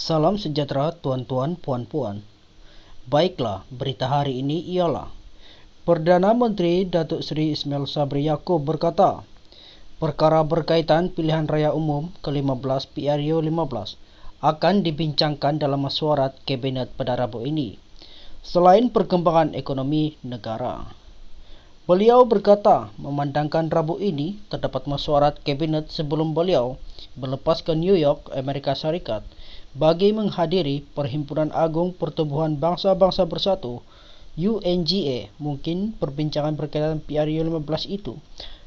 Salam sejahtera tuan-tuan, puan-puan. Baiklah, berita hari ini ialah Perdana Menteri Datuk Seri Ismail Sabri Yaakob berkata, perkara berkaitan pilihan raya umum ke-15 PRU 15 akan dibincangkan dalam mesyuarat Kabinet pada Rabu ini, selain perkembangan ekonomi negara. Beliau berkata, memandangkan Rabu ini terdapat mesyuarat Kabinet sebelum beliau berlepas ke New York, Amerika Serikat, bagi menghadiri Perhimpunan Agung Pertubuhan Bangsa-Bangsa Bersatu UNGA. Mungkin perbincangan berkaitan PRU 15 itu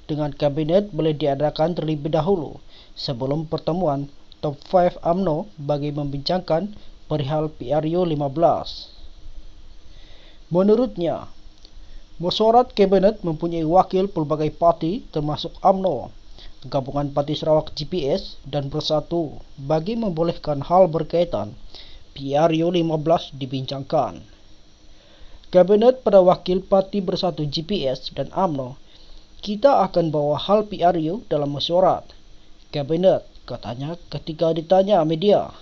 dengan Kabinet boleh diadakan terlebih dahulu sebelum pertemuan Top 5 UMNO bagi membincangkan perihal PRU 15. Menurutnya, mesyuarat Kabinet mempunyai wakil pelbagai parti termasuk UMNO, Gabungan Parti Sarawak GPS dan Bersatu bagi membolehkan hal berkaitan PRU 15 dibincangkan. Kabinet pada wakil Parti Bersatu GPS dan UMNO, kita akan bawa hal PRU dalam mesyuarat Kabinet, katanya ketika ditanya media,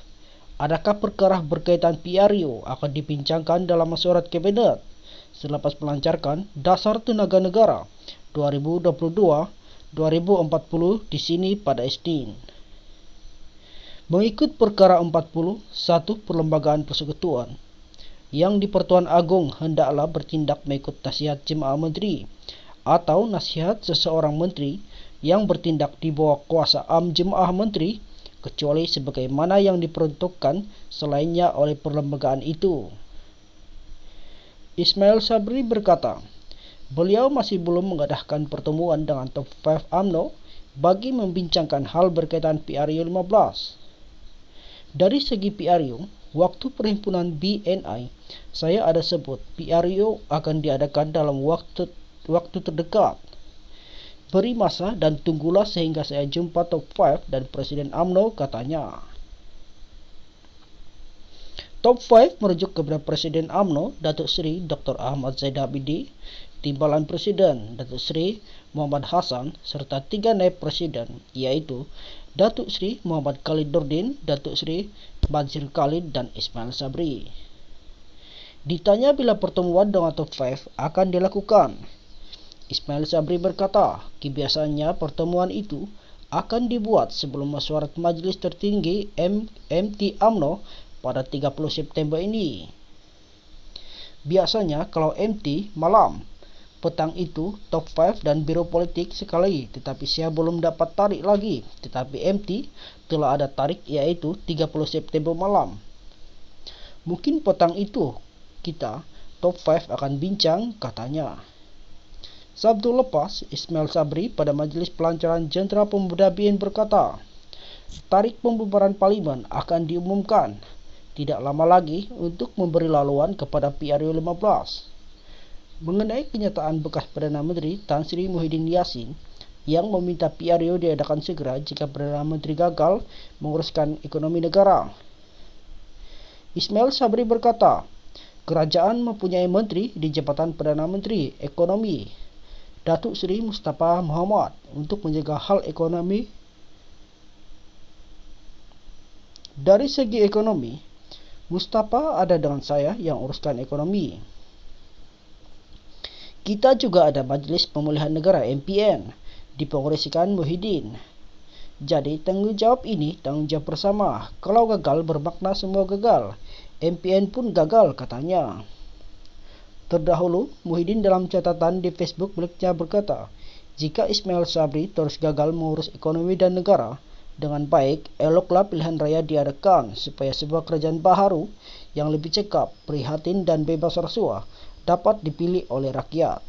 adakah perkara berkaitan PRU akan dibincangkan dalam mesyuarat Kabinet selepas melancarkan Dasar Tenaga Negara 2022-2040 di sini pada Isnin. Mengikut perkara 40 satu Perlembagaan Persekutuan, yang di Pertuan Agong hendaklah bertindak mengikut nasihat Jemaah Menteri atau nasihat seseorang menteri yang bertindak di bawah kuasa Jemaah Menteri, kecuali sebagaimana yang diperuntukkan selainnya oleh perlembagaan itu. Ismail Sabri berkata, beliau masih belum mengadakan pertemuan dengan Top 5 UMNO bagi membincangkan hal berkaitan PRU 15. Dari segi PRU, waktu perhimpunan BNI, saya ada sebut PRU akan diadakan dalam waktu terdekat. Beri masa dan tunggulah sehingga saya jumpa Top 5 dan Presiden UMNO, katanya. Top 5 merujuk kepada Presiden UMNO Datuk Seri Dr. Ahmad Zaid Habidi, Timbalan Presiden Datuk Seri Muhammad Hassan serta 3 naib presiden, iaitu Datuk Seri Muhammad Khalid Nordin, Datuk Seri Badzir Khalid dan Ismail Sabri. Ditanya bila pertemuan dengan Top 5 akan dilakukan, Ismail Sabri berkata, kebiasaannya pertemuan itu akan dibuat sebelum mesyuarat Majlis Tertinggi MT UMNO pada 30 September ini. Biasanya kalau MT malam, petang itu Top 5 dan Biro Politik sekali, tetapi saya belum dapat tarik lagi. Tetapi MT telah ada tarik, iaitu 30 September malam. Mungkin petang itu kita Top 5 akan bincang, katanya. Sabtu lepas, Ismail Sabri pada Majlis Pelancaran Jentera Pemuda BN berkata, tarik pembubaran Parlimen akan diumumkan tidak lama lagi untuk memberi laluan kepada PRU 15. Mengenai kenyataan bekas Perdana Menteri Tan Sri Muhyiddin Yassin yang meminta PRU diadakan segera jika Perdana Menteri gagal menguruskan ekonomi negara, Ismail Sabri berkata, kerajaan mempunyai menteri di Jabatan Perdana Menteri Ekonomi, Datuk Seri Mustafa Muhammad, untuk menjaga hal ekonomi. Dari segi ekonomi, Mustafa ada dengan saya yang uruskan ekonomi. Kita juga ada Majlis Pemulihan Negara MPN dipenguruskan Muhyiddin. Jadi tanggungjawab ini tanggungjawab bersama. Kalau gagal bermakna semua gagal. MPN pun gagal, katanya. Terdahulu, Muhyiddin dalam catatan di Facebook miliknya berkata, jika Ismail Sabri terus gagal mengurus ekonomi dan negara dengan baik, eloklah pilihan raya diadakan supaya sebuah kerajaan baharu yang lebih cekap, prihatin dan bebas rasuah dapat dipilih oleh rakyat.